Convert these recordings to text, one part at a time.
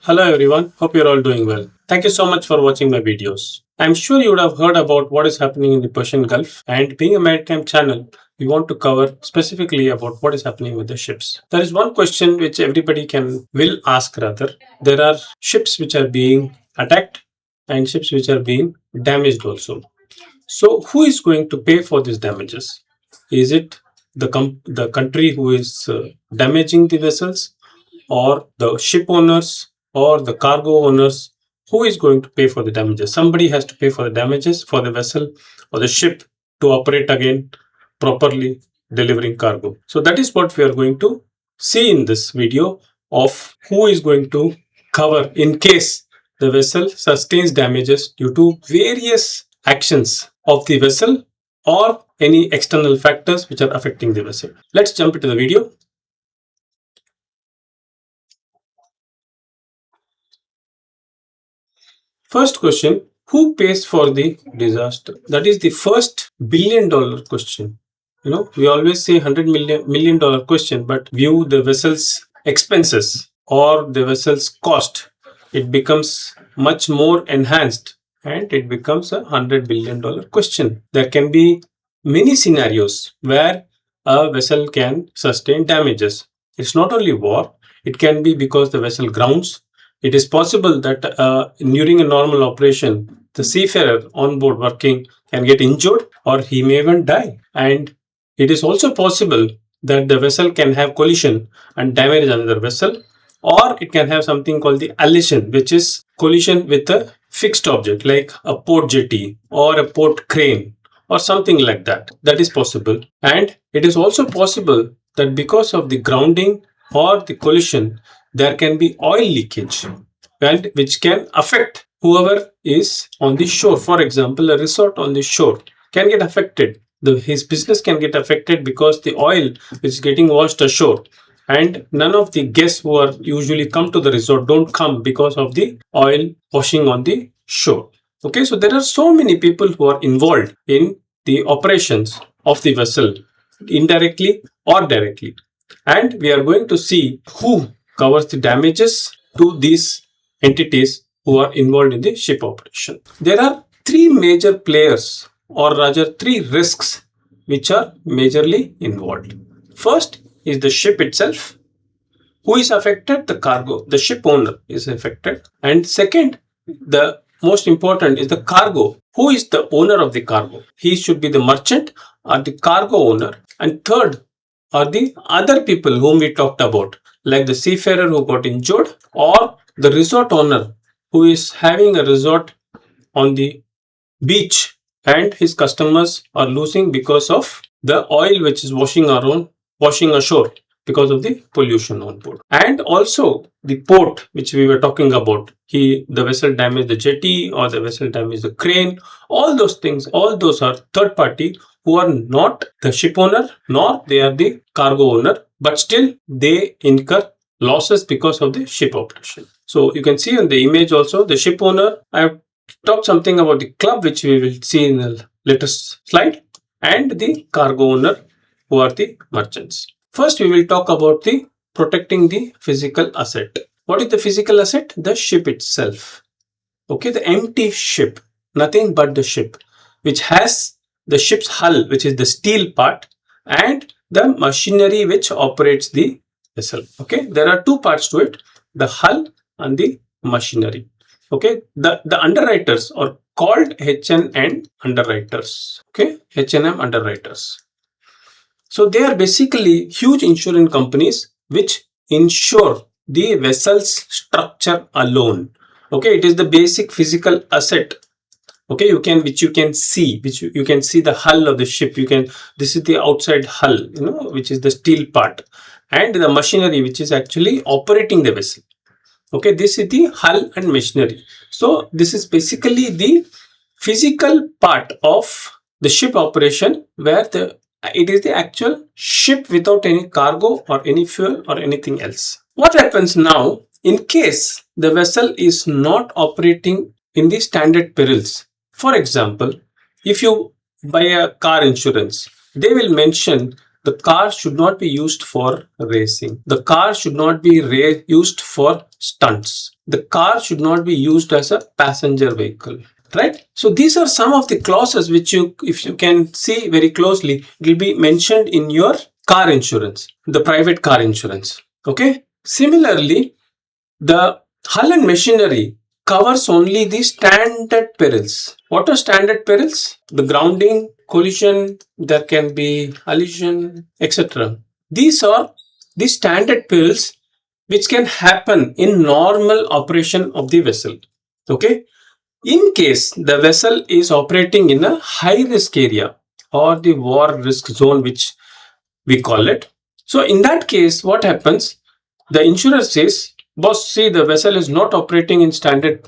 Hello everyone, hope you're all doing well. Thank you so much for watching my videos. I'm sure you would have heard about what is happening in the Persian Gulf, and being a maritime channel, we want to cover specifically about what is happening with the ships. There is one question which everybody will ask rather. There are ships which are being attacked and ships which are being damaged also. So who is going to pay for these damages? Is it the country who is damaging the vessels, or the ship owners, or the cargo owners? Who is going to pay for the damages? Somebody has to pay for the damages for the vessel or the ship to operate again properly, delivering cargo. So that is what we are going to see in this video, of who is going to cover in case the vessel sustains damages due to various actions of the vessel or any external factors which are affecting the vessel. Let's jump into the video. First question, who pays for the disaster? That is the first $1 billion question. We always say $100 million question, but view the vessel's expenses or the vessel's cost. It becomes much more enhanced and it becomes a $100 billion question. There can be many scenarios where a vessel can sustain damages. It's not only war, it can be because the vessel grounds. It is possible that during a normal operation, the seafarer on board working can get injured or he may even die. And it is also possible that the vessel can have collision and damage another vessel, or it can have something called the allision, which is collision with a fixed object like a port jetty or a port crane or something like that. That is possible. And it is also possible that because of the grounding or the collision, there can be oil leakage, and which can affect whoever is on the shore. For example, a resort on the shore can get affected. His business can get affected because the oil is getting washed ashore, and none of the guests who are usually come to the resort don't come because of the oil washing on the shore. Okay, so there are so many people who are involved in the operations of the vessel, indirectly or directly, and we are going to see who covers the damages to these entities who are involved in the ship operation. There are three major players, or rather three risks, which are majorly involved. First is the ship itself. Who is affected? The cargo. The ship owner is affected. And second, the most important, is the cargo. Who is the owner of the cargo? He should be the merchant or the cargo owner. And third are the other people whom we talked about, like the seafarer who got injured, or the resort owner who is having a resort on the beach and his customers are losing because of the oil which is washing ashore because of the pollution on board. And also the port which we were talking about, the vessel damaged the jetty or the vessel damaged the crane. All those things, all those are third party who are not the ship owner nor they are the cargo owner, but still they incur losses because of the ship operation. So you can see on the image also the ship owner. I have talked something about the club, which we will see in the latest slide, and the cargo owner, who are the merchants. First, we will talk about the protecting the physical asset. What is the physical asset? The ship itself. Okay, the empty ship, nothing but the ship, which has the ship's hull, which is the steel part, and the machinery which operates the vessel. Okay, there are two parts to it, the hull and the machinery. Okay, the underwriters are called H&M underwriters. Okay, H&M underwriters. So they are basically huge insurance companies which insure the vessel's structure alone. Okay, it is the basic physical asset. Okay, which you can see the hull of the ship. This is the outside hull, which is the steel part, and the machinery which is actually operating the vessel. Okay, this is the hull and machinery. So this is basically the physical part of the ship operation, where it is the actual ship without any cargo or any fuel or anything else. What happens now in case the vessel is not operating in the standard perils? For example, if you buy a car insurance, they will mention the car should not be used for racing. The car should not be used for stunts. The car should not be used as a passenger vehicle. Right? So these are some of the clauses which you, if you can see very closely, it will be mentioned in your car insurance, the private car insurance. Okay. Similarly, the hull and machinery covers only the standard perils. What are standard perils? The grounding, collision, there can be allision, etc. These are the standard perils which can happen in normal operation of the vessel. Okay. In case the vessel is operating in a high risk area or the war risk zone, which we call it. So in that case, what happens? The insurer says, boss, see, the vessel is not operating in standard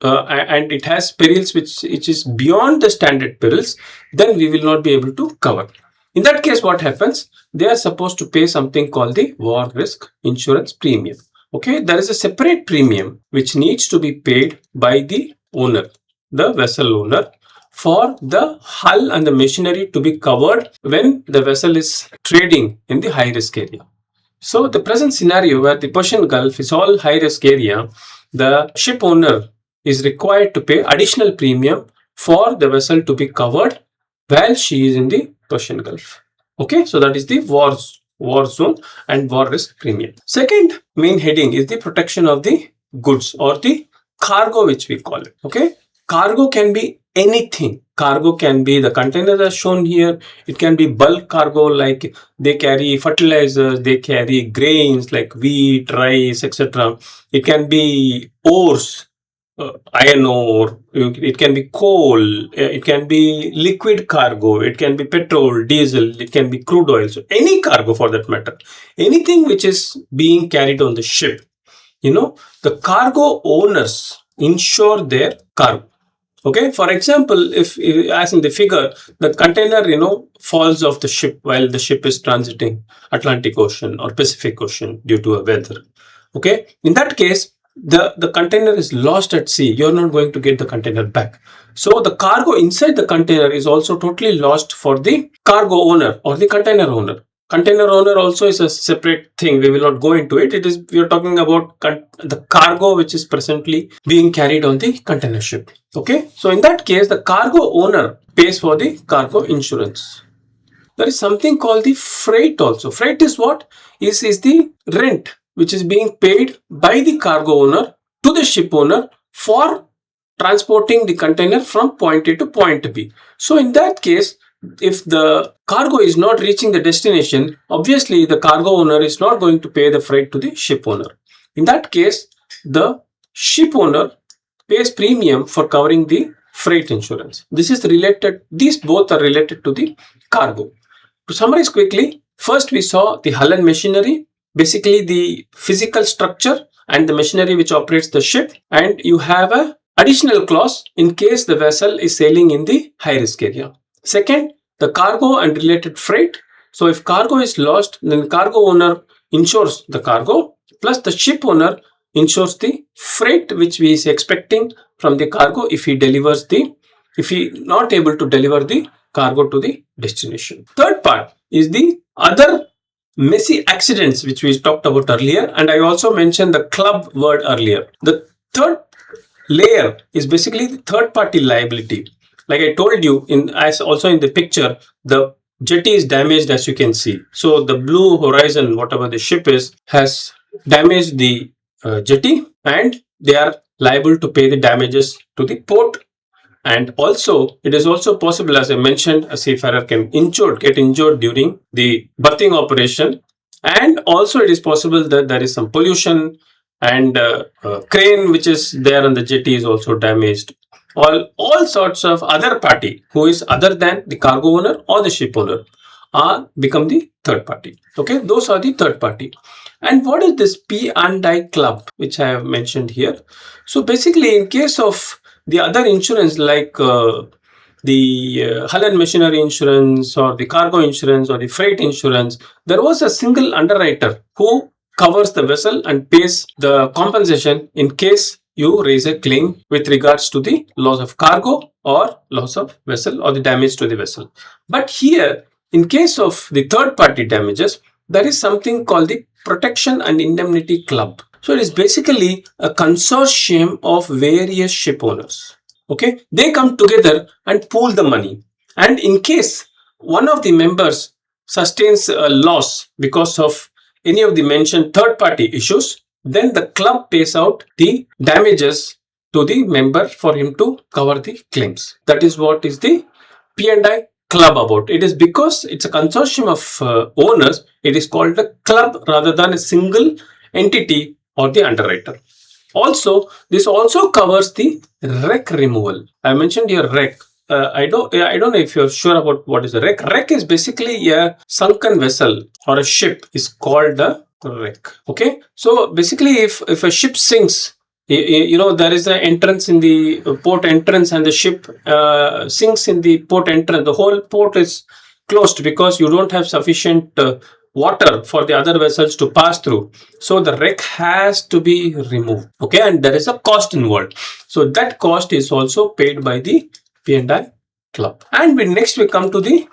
and it has perils which is beyond the standard perils, then we will not be able to cover. In that case, what happens? They are supposed to pay something called the war risk insurance premium. Okay, there is a separate premium which needs to be paid by the owner, the vessel owner, for the hull and the machinery to be covered when the vessel is trading in the high risk area. So the present scenario where the Persian Gulf is all high risk area, the ship owner is required to pay additional premium for the vessel to be covered while she is in the Persian Gulf. Okay, so that is the war zone and war risk premium. Second main heading is the protection of the goods or the cargo, which we call it. Okay, cargo can be anything. Cargo can be the container as shown here. It can be bulk cargo, like they carry fertilizers, they carry grains like wheat, rice, etc. It can be ores, iron ore, it can be coal, it can be liquid cargo, it can be petrol, diesel, it can be crude oil. So any cargo for that matter, anything which is being carried on the ship, the cargo owners insure their cargo. Okay, for example, if as in the figure, the container, falls off the ship while the ship is transiting Atlantic Ocean or Pacific Ocean due to a weather. Okay, in that case, the container is lost at sea. You're not going to get the container back. So the cargo inside the container is also totally lost for the cargo owner or the container owner. Container owner also is a separate thing. We will not go into it. We are talking about the cargo which is presently being carried on the container ship. Okay. So in that case, the cargo owner pays for the cargo insurance. There is something called the freight also. Freight is what? Is the rent which is being paid by the cargo owner to the ship owner for transporting the container from point A to point B. So in that case, if the cargo is not reaching the destination, obviously the cargo owner is not going to pay the freight to the ship owner. In that case, the ship owner pays premium for covering the freight insurance. These both are related to the cargo. To summarize quickly, first we saw the hull and machinery, basically the physical structure and the machinery which operates the ship, and you have an additional clause in case the vessel is sailing in the high risk area. Second, the cargo and related freight. So if cargo is lost, then cargo owner insures the cargo, plus the ship owner insures the freight which we is expecting from the cargo if he not able to deliver the cargo to the destination. Third part is the other messy accidents which we talked about earlier, and I also mentioned the club word earlier. The third layer is basically the third party liability. Like I told you, as also in the picture, the jetty is damaged, as you can see. So the Blue Horizon, whatever the ship is, has damaged the jetty, and they are liable to pay the damages to the port. And also, it is also possible, as I mentioned, a seafarer can get injured during the berthing operation. And also, it is possible that there is some pollution, and crane which is there on the jetty is also damaged. All sorts of other party who is other than the cargo owner or the ship owner become the third party. Okay, those are the third party. And what is this P&I Club, which I have mentioned here? So basically, in case of the other insurance like the hull and machinery insurance or the cargo insurance or the freight insurance, there was a single underwriter who covers the vessel and pays the compensation in case you raise a claim with regards to the loss of cargo or loss of vessel or the damage to the vessel. But here, in case of the third party damages, there is something called the Protection and Indemnity Club. So it is basically a consortium of various ship owners. Okay, they come together and pool the money. And in case one of the members sustains a loss because of any of the mentioned third party issues, then the club pays out the damages to the member for him to cover the claims. That is what is the P&I club about. It is because it's a consortium of owners, it is called a club rather than a single entity or the underwriter. Also, this also covers the wreck removal. I mentioned here wreck. I don't know if you're sure about what is a wreck. Wreck is basically a sunken vessel or a ship is called a wreck. Okay, so basically, if a ship sinks, there is an entrance in the port entrance, and the ship sinks in the port entrance. The whole port is closed because you don't have sufficient water for the other vessels to pass through. So the wreck has to be removed. Okay, and there is a cost involved. So that cost is also paid by the P&I club. And next we come to the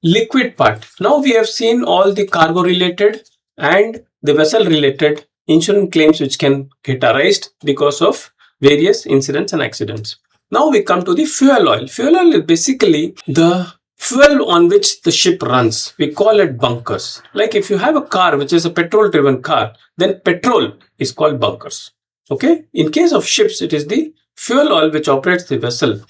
liquid part. Now we have seen all the cargo related and the vessel related insurance claims which can get arised because of various incidents and accidents. Now we come to the fuel oil. Fuel oil is basically the fuel on which the ship runs. We call it bunkers. Like if you have a car which is a petrol driven car, then petrol is called bunkers. Okay. In case of ships, it is the fuel oil which operates the vessel.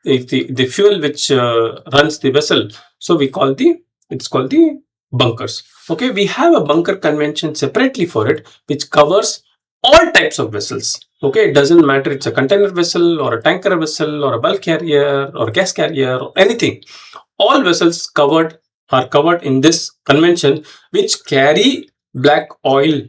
If the fuel which runs the vessel, so it's called the bunkers. Okay, we have a bunker convention separately for it, which covers all types of vessels. Okay, it doesn't matter it's a container vessel or a tanker vessel or a bulk carrier or a gas carrier or anything. All vessels are covered in this convention, which carry black oil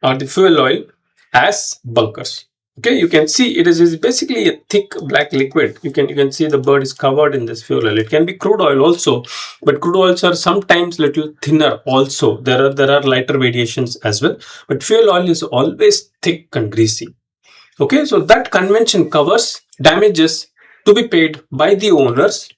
or the fuel oil as bunkers. Okay, you can see it is basically a thick black liquid. You can see the bird is covered in this fuel oil. It can be crude oil also, but crude oils are sometimes little thinner also. There are lighter variations as well, but fuel oil is always thick and greasy. Okay, so that convention covers damages to be paid by the owners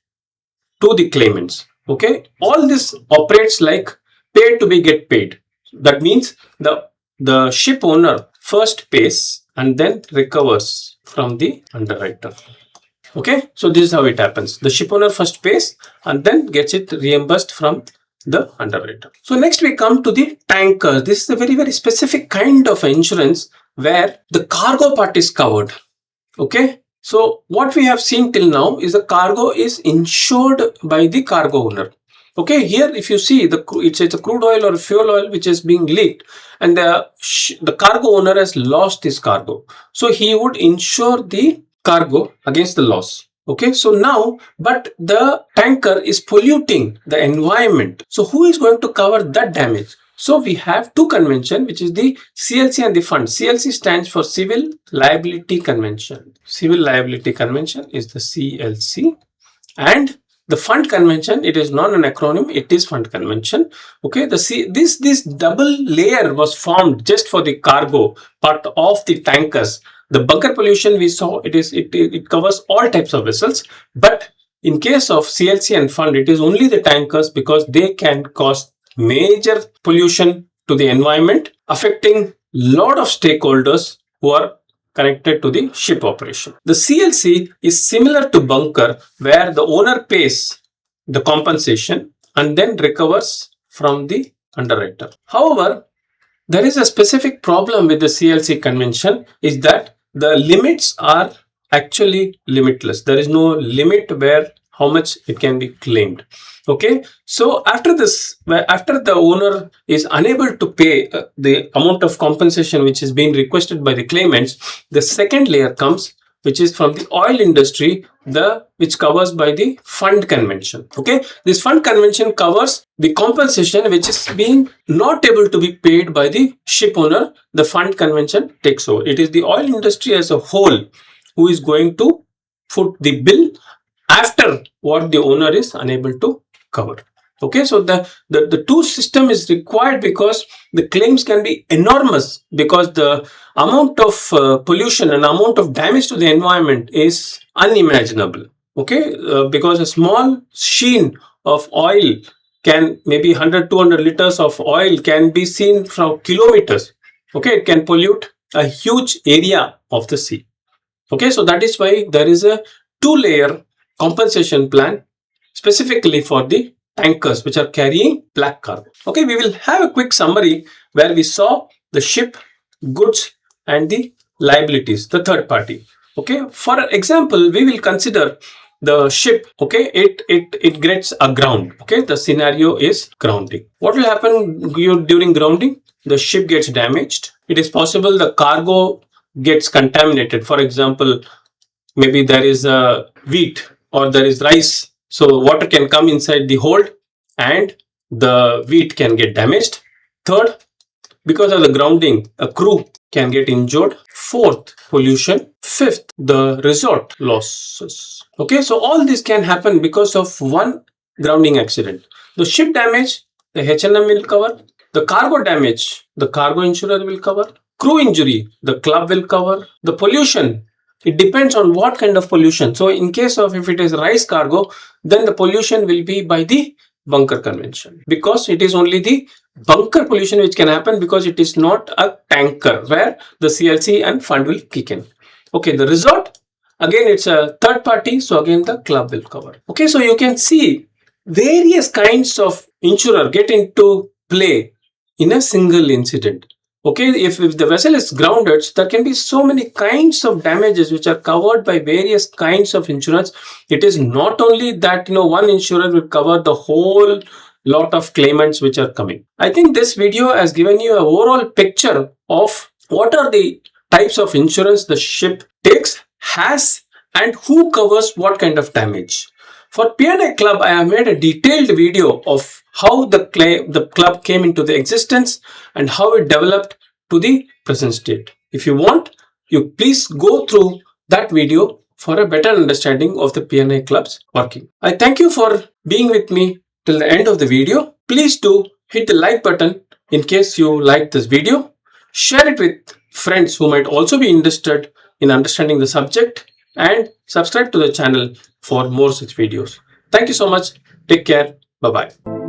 to the claimants. Okay, all this operates like pay to be get paid. That means the ship owner first pays and then recovers from the underwriter. Okay, so this is how it happens. The ship owner first pays and then gets it reimbursed from the underwriter. So next we come to the tanker. This is a very, very specific kind of insurance where the cargo part is covered. Okay, so what we have seen till now is the cargo is insured by the cargo owner. Okay, here if you see it's a crude oil or fuel oil which is being leaked, and the cargo owner has lost this cargo, so he would insure the cargo against the loss. Okay, so now, but the tanker is polluting the environment, so who is going to cover that damage? So we have two conventions, which is the CLC and the fund. CLC stands for Civil Liability Convention. Civil Liability Convention is the CLC, and the fund convention, it is not an acronym, it is fund convention. Okay, this double layer was formed just for the cargo part of the tankers. The bunker pollution we saw, it covers all types of vessels, but in case of CLC and fund, it is only the tankers because they can cause major pollution to the environment, affecting lot of stakeholders who are connected to the ship operation. The CLC is similar to bunker, where the owner pays the compensation and then recovers from the underwriter. However, there is a specific problem with the CLC convention, is that the limits are actually limitless. There is no limit where how much it can be claimed. Okay, so after the owner is unable to pay the amount of compensation which is being requested by the claimants, the second layer comes, which is from the oil industry, which covers by the fund convention. Okay, this fund convention covers the compensation which is being not able to be paid by the ship owner. The fund convention takes over. It is the oil industry as a whole who is going to foot the bill after what the owner is unable to cover. Okay, so the two system is required because the claims can be enormous, because the amount of pollution and amount of damage to the environment is unimaginable. Okay, because a small sheen of oil can maybe 100, 200 liters of oil can be seen from kilometers. Okay, it can pollute a huge area of the sea. Okay, so that is why there is a 2-layer compensation plan specifically for the tankers which are carrying black cargo. Okay, we will have a quick summary where we saw the ship, goods, and the liabilities, the third party. Okay, for example, we will consider the ship. Okay, it gets aground. Okay, the scenario is grounding. What will happen during grounding? The ship gets damaged. It is possible the cargo gets contaminated. For example, maybe there is a wheat or there is rice, so water can come inside the hold and the wheat can get damaged. Third, because of the grounding, a crew can get injured. Fourth, pollution. Fifth, the resort losses. Okay, so all this can happen because of one grounding accident. The ship damage, the H&M will cover. The cargo damage, the cargo insurer will cover. Crew injury, the club will cover. The pollution, it depends on what kind of pollution. So in case of if it is rice cargo, then the pollution will be by the bunker convention, because it is only the bunker pollution which can happen, because it is not a tanker where the CLC and fund will kick in. Okay, the resort, again it's a third party, so again the club will cover. Okay, so you can see various kinds of insurer get into play in a single incident. Okay, if the vessel is grounded, there can be so many kinds of damages which are covered by various kinds of insurance. It is not only that one insurer will cover the whole lot of claimants which are coming. I think this video has given you an overall picture of what are the types of insurance the ship takes, has, and who covers what kind of damage. For P&I Club, I have made a detailed video of how the club came into the existence and how it developed to the present state. If you want, you please go through that video for a better understanding of the P&I Club's working. I thank you for being with me till the end of the video. Please do hit the like button in case you like this video. Share it with friends who might also be interested in understanding the subject, and subscribe to the channel for more such videos. Thank you so much. Take care. Bye-bye.